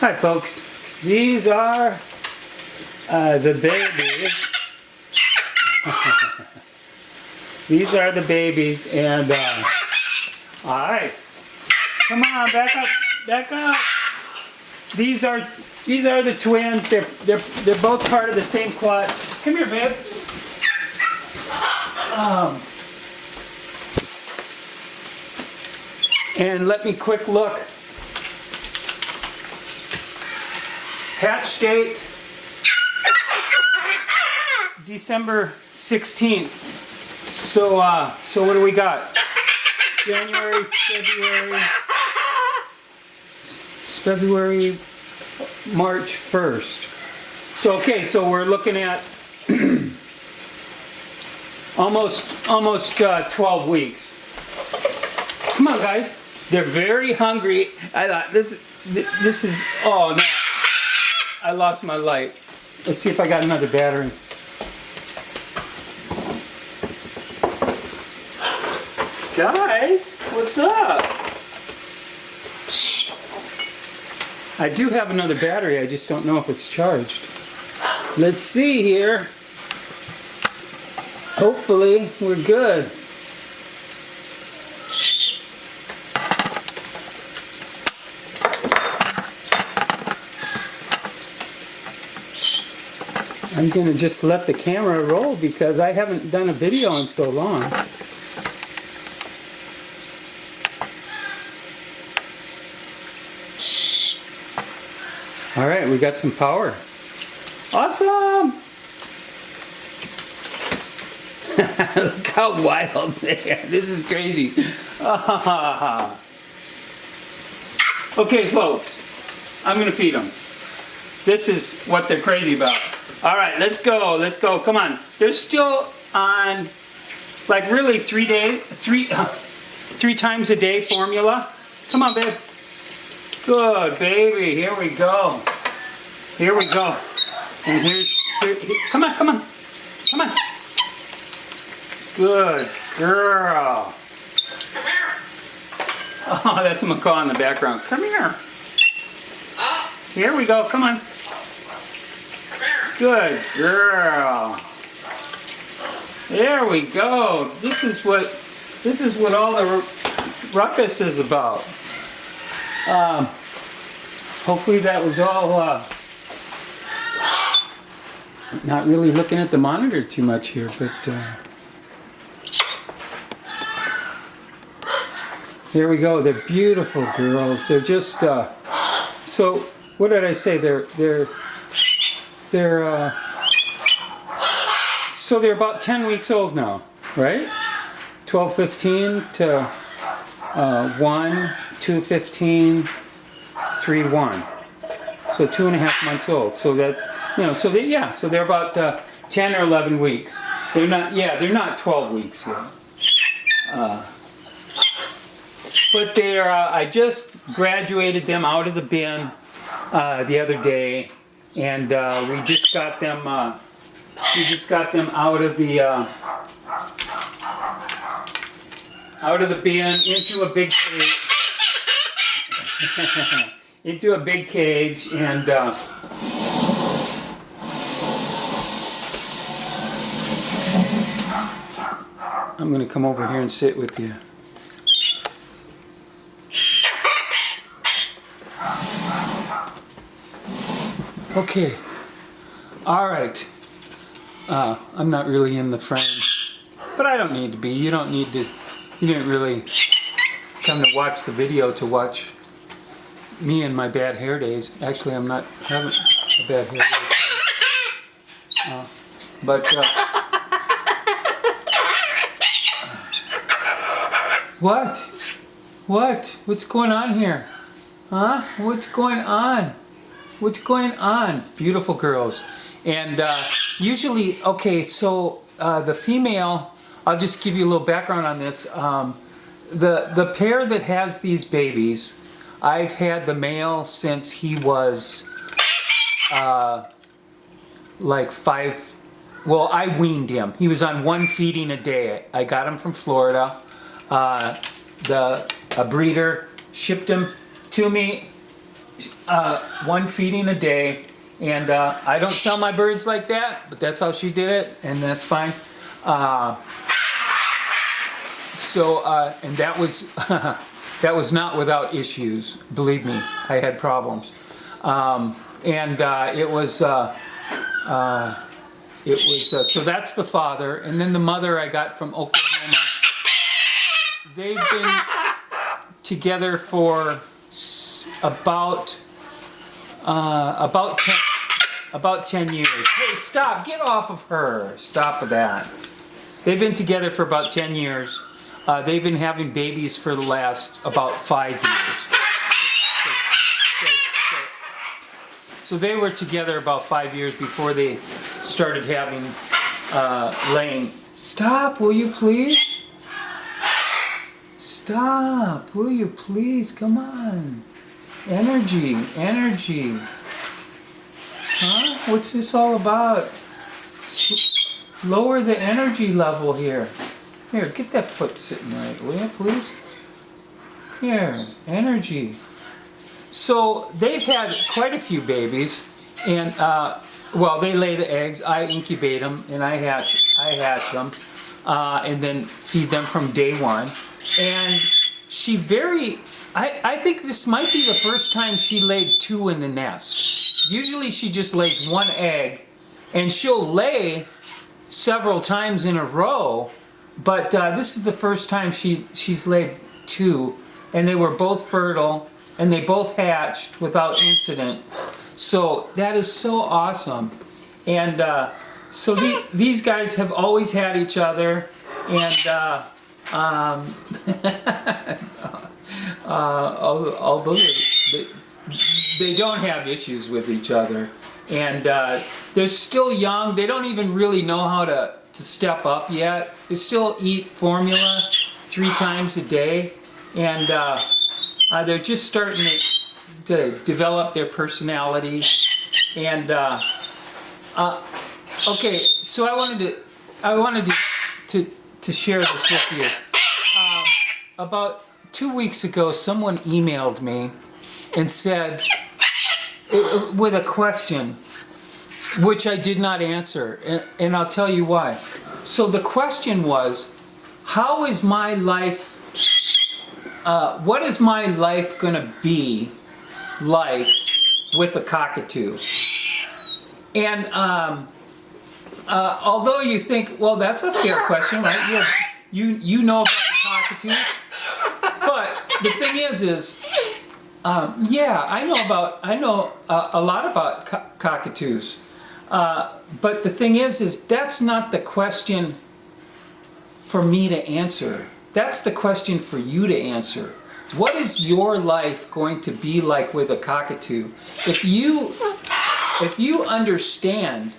Hi folks, these are the babies. These are the babies, and alright, come on, back up, back up. These are the twins. They're both part of the same clutch. Come here, babe. And let me quick look. Hatch date December 16th. So what do we got? January, February, March 1st. So okay, so we're looking at almost 12 weeks. Come on, guys. They're very hungry. I thought this is, oh no. I lost my light. Let's see if I got another battery. Guys, what's up? I do have another battery, I just don't know if it's charged. Let's see here. Hopefully, we're good. I'm going to just let the camera roll because I haven't done a video in so long. Alright, we got some power. Awesome! Look how wild they are. This is crazy. Okay, folks. I'm going to feed them. This is what they're crazy about. Alright, let's go. Let's go. Come on. They're still on, like, really 3 times a day formula. Come on, babe. Good, baby. Here we go. Here we go. And here, come on, come on. Come on. Good girl. Come here. Oh, that's a macaw in the background. Come here. Here we go. Come on. Come here. Good girl. There we go. This is what all the ruckus is about. Hopefully that was all, not really looking at the monitor too much here, but here we go. They're beautiful girls. They're just, so what did I say? So they're about 10 weeks old now, right? 12:15 to 1, 2:15, 3:1. So 2.5 months old. So that, you know, so they're about 10 or 11 weeks. They're not 12 weeks yet. But they're, I just graduated them out of the bin the other day, and we just got them out of the bin into a big cage. Into a big cage, and I'm going to come over here and sit with you. Okay. All right. I'm not really in the frame, but I don't need to be. You don't need to. You didn't really come to watch the video to watch me and my bad hair days. Actually, I'm not having a bad hair day. What? What's going on here? Huh? What's going on? What's going on? Beautiful girls. And usually, okay, so the female, I'll just give you a little background on this. The pair that has these babies, I've had the male since he was like 5. Well, I weaned him. He was on 1 feeding a day. I got him from Florida. A breeder shipped him to me one feeding a day, and I don't sell my birds like that, but that's how she did it, and that's fine. And that was that was not without issues. Believe me, I had problems, it was so that's the father, and then the mother I got from Oklahoma. They've been together for about 10 years. Hey, stop! Get off of her! Stop with that. They've been together for about 10 years. They've been having babies for the last about 5 years. So they were together about 5 years before they started having laying. Stop! Will you please? Stop! Will you please? Come on. Energy, energy. Huh? What's this all about? Lower the energy level here. Here, get that foot sitting right, will you, please? Here, energy. So they've had quite a few babies, and well, they lay the eggs. I incubate them, and I hatch them, and then feed them from day one. And she I think this might be the first time she laid 2 in the nest. Usually she just lays 1 egg, and she'll lay several times in a row, but this is the first time she's laid 2, and they were both fertile, and they both hatched without incident. So that is so awesome. And so these guys have always had each other, and although they don't have issues with each other, and they're still young. They don't even really know how to step up yet. They still eat formula 3 times a day, and they're just starting to develop their personality. And okay, so I wanted to share this with you. About 2 weeks ago, someone emailed me and said, with a question, which I did not answer, and I'll tell you why. So the question was, how is my life, what is my life gonna be like with a cockatoo? And although you think, well, that's a fair question, right? You know about the cockatoos, but the thing is, yeah, I know a lot about cockatoos. But the thing is that's not the question for me to answer. That's the question for you to answer. What is your life going to be like with a cockatoo? If you understand,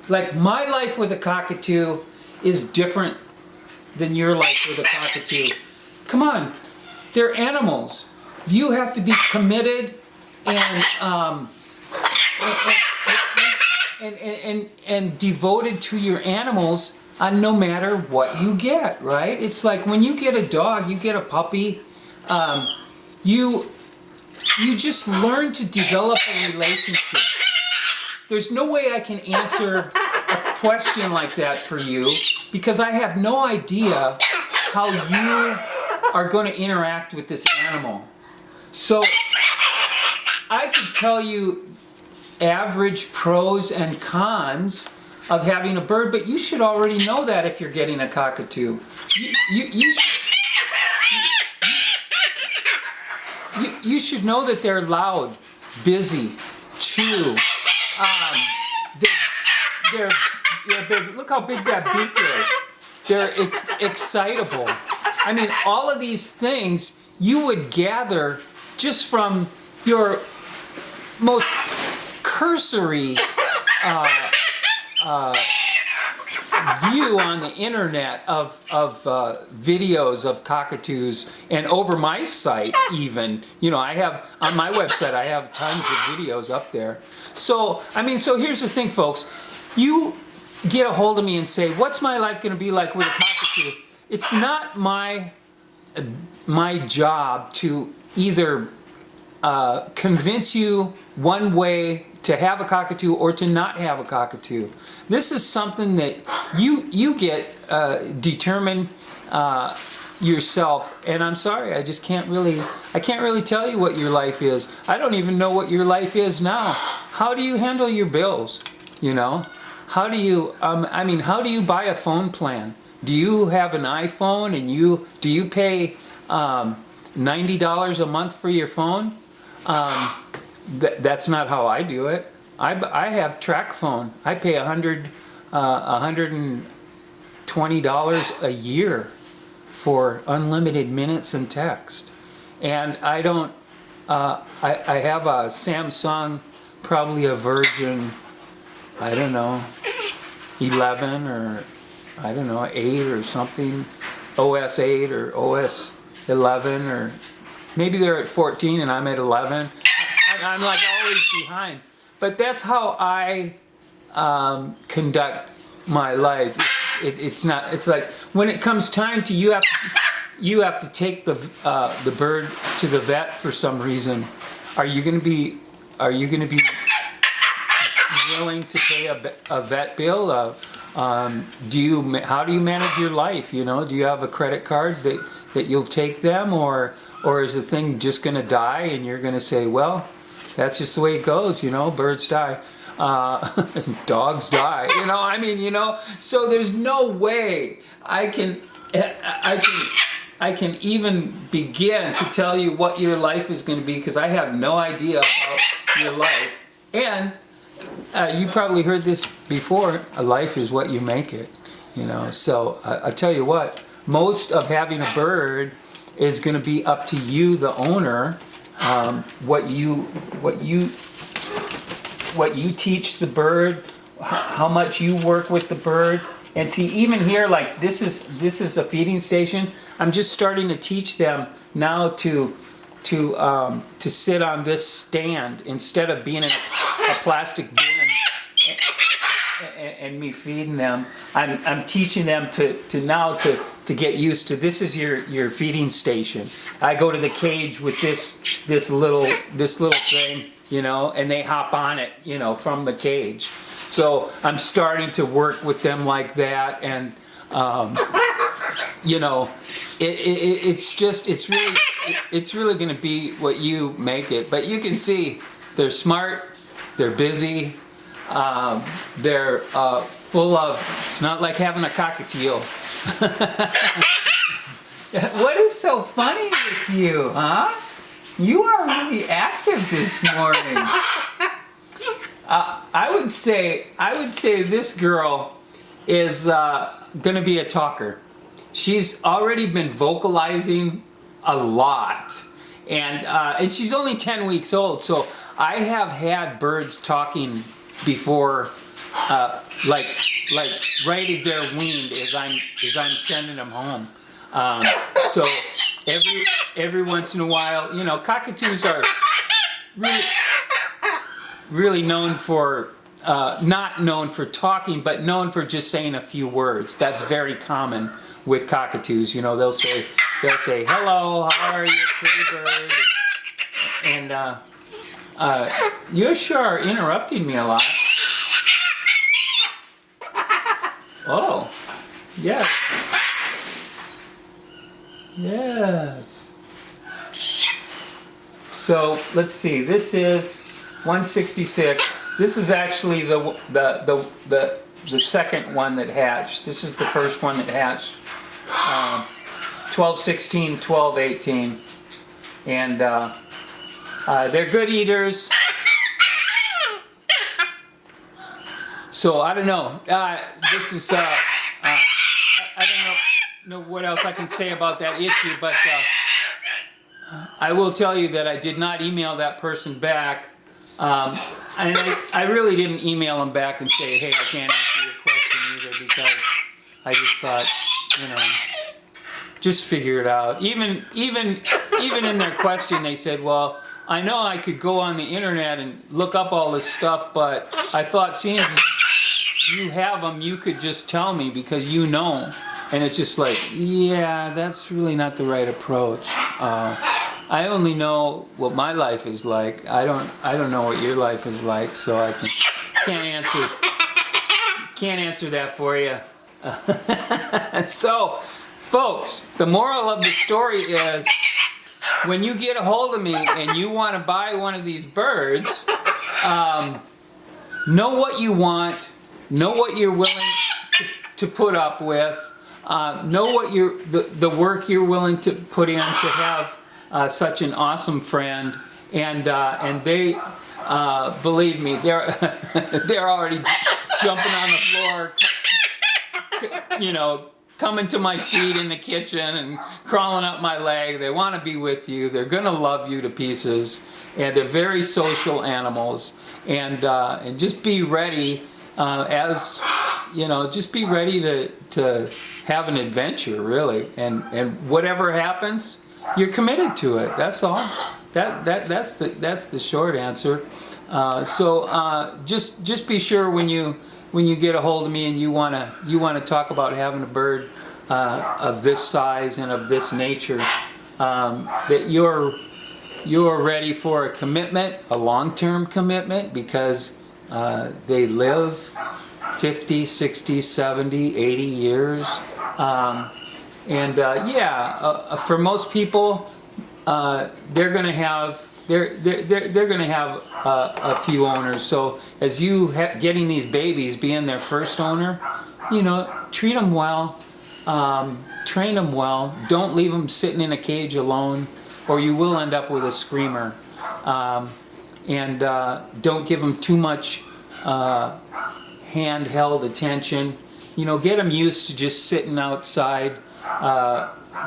like my life with a cockatoo is different than your life with a cockatoo. Come on, they're animals. You have to be committed and devoted to your animals no matter what you get, right? It's like when you get a dog, you get a puppy, you just learn to develop a relationship. There's no way I can answer a question like that for you because I have no idea how you are going to interact with this animal. So I could tell you average pros and cons of having a bird, but you should already know that if you're getting a cockatoo. You should know that they're loud, busy, chew. They're big. Look how big that beak is. They're excitable. I mean, all of these things you would gather just from your most cursory view on the internet of videos of cockatoos, and over my site even. You know, I have on my website, I have tons of videos up there. So I mean, so here's the thing, folks. You get a hold of me and say, what's my life going to be like with a cockatoo? It's not my job to either convince you one way to have a cockatoo or to not have a cockatoo. This is something that you get determined yourself, and I'm sorry, I can't really tell you what your life is. I don't even know what your life is now. How do you handle your bills? You know, how do you how do you buy a phone plan? Do you have an iPhone and do you pay $90 a month for your phone? That's not how I do it. I have track phone. I pay $120 a year for unlimited minutes and text. And I don't, I have a Samsung, probably a version, I don't know, 11 or I don't know, 8 or something, OS 8 or OS 11, or maybe they're at 14 and I'm at 11. I'm like always behind. But that's how I conduct my life. It's like when it comes time to you have to take the bird to the vet for some reason. Are you going to be willing to pay a vet bill? How do you manage your life? You know, do you have a credit card that you'll take them, or is the thing just going to die and you're going to say, well, that's just the way it goes, you know, birds die. Dogs die, you know, so there's no way I can even begin to tell you what your life is going to be, because I have no idea about your life. And you probably heard this before, a life is what you make it, you know. So I tell you what, most of having a bird is going to be up to you, the owner, what you teach the bird, how much you work with the bird. And see, even here, like this is a feeding station. I'm just starting to teach them now to sit on this stand instead of being in a plastic bin and me feeding them. I'm teaching them to get used to, this is your feeding station. I go to the cage with this little thing, you know, and they hop on it, you know, from the cage. So I'm starting to work with them like that, and you know, it's really going to be what you make it. But you can see they're smart, they're busy, they're full of. It's not like having a cockatoo. What is so funny with you, huh? You are really active this morning. I would say this girl is going to be a talker. She's already been vocalizing a lot, and she's only 10 weeks old. So I have had birds talking before, like right as they're weaned, as I'm sending them home. So every once in a while, you know, cockatoos are really known for, not known for talking, but known for just saying a few words. That's very common with cockatoos. You know, they'll say hello, how are you, pretty bird, and you sure are interrupting me a lot. Oh, yes. Yes. So let's see. This is 166. This is actually the second one that hatched. This is the first one that hatched. 1216, 1218, and they're good eaters. So I don't know. This is I don't know what else I can say about that issue, but I will tell you that I did not email that person back. And I really didn't email them back and say, hey, I can't answer your question either, because I just thought, you know, just figure it out. Even in their question, they said, well, I know I could go on the internet and look up all this stuff, but I thought, seeing as you have them, you could just tell me because you know. And it's just like, yeah, that's really not the right approach. I only know what my life is like. I don't know what your life is like, so I can't answer that for you. So, folks, the moral of the story is, when you get a hold of me and you want to buy one of these birds, know what you want, know what you're willing to put up with, know what the work you're willing to put in to have such an awesome friend, and they, believe me, they're already jumping on the floor, you know, coming to my feet in the kitchen and crawling up my leg. They want to be with you. They're gonna love you to pieces, and they're very social animals. And just be ready, as you know, just be ready to have an adventure, really. And whatever happens, you're committed to it. That's all. That's the short answer. So just be sure when you get a hold of me and you wanna talk about having a bird of this size and of this nature, that you're ready for a commitment, a long-term commitment, because they live 50, 60, 70, 80 years. For most people, they're gonna have a few owners. So as you getting these babies, being their first owner, you know, treat them well, train them well. Don't leave them sitting in a cage alone, or you will end up with a screamer. Don't give them too much handheld attention. You know, get them used to just sitting outside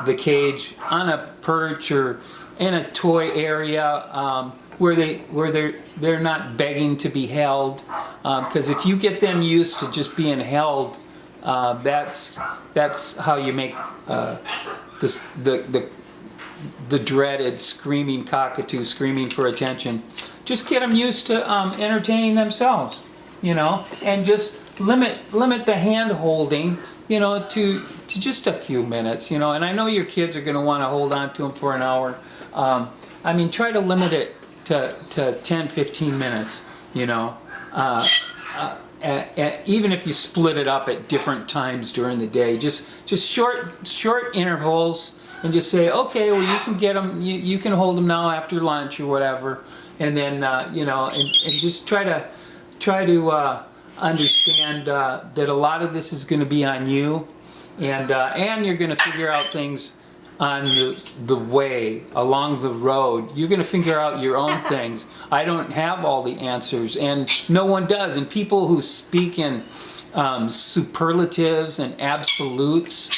the cage on a perch or in a toy area, where they're not begging to be held. Because if you get them used to just being held, that's how you make the dreaded screaming cockatoo, screaming for attention. Just get them used to entertaining themselves, you know, and just limit the hand holding, you know, to just a few minutes, you know. And I know your kids are going to want to hold on to them for an hour. I mean, try to limit it to 10, 15 minutes, you know. Even if you split it up at different times during the day, just short intervals, and just say, okay, well, you can get them, you can hold them now after lunch or whatever, and then you know, and just try to understand that a lot of this is going to be on you, and you're going to figure out things on the way along the road. You're going to figure out your own things. I don't have all the answers, and no one does. And people who speak in superlatives and absolutes,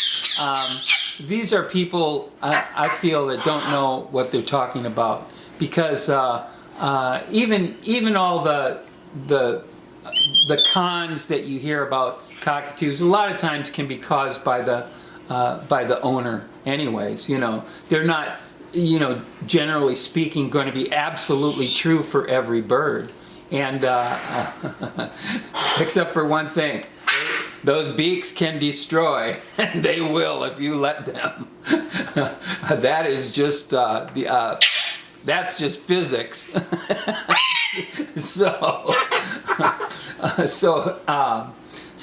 these are people, I feel, that don't know what they're talking about, because even all the cons that you hear about cockatoos a lot of times can be caused by the owner anyways. You know, they're not, you know, generally speaking, going to be absolutely true for every bird, and except for one thing: those beaks can destroy, and they will if you let them. That is just that's just physics. So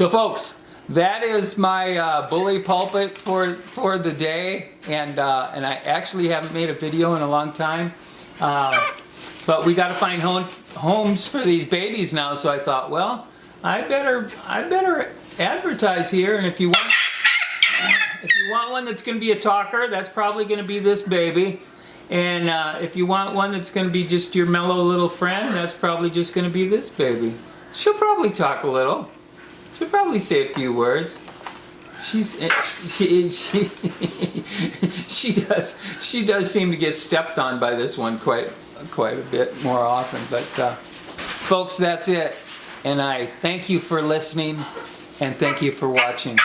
folks, that is my bully pulpit for the day, and I actually haven't made a video in a long time, but we got to find homes for these babies now. So I thought, well, I better advertise here, and if you want one that's going to be a talker, that's probably going to be this baby. And if you want one that's going to be just your mellow little friend, that's probably just going to be this baby. She'll probably talk a little. She'll probably say a few words. She does seem to get stepped on by this one quite a bit more often. But folks, that's it. And I thank you for listening, and thank you for watching.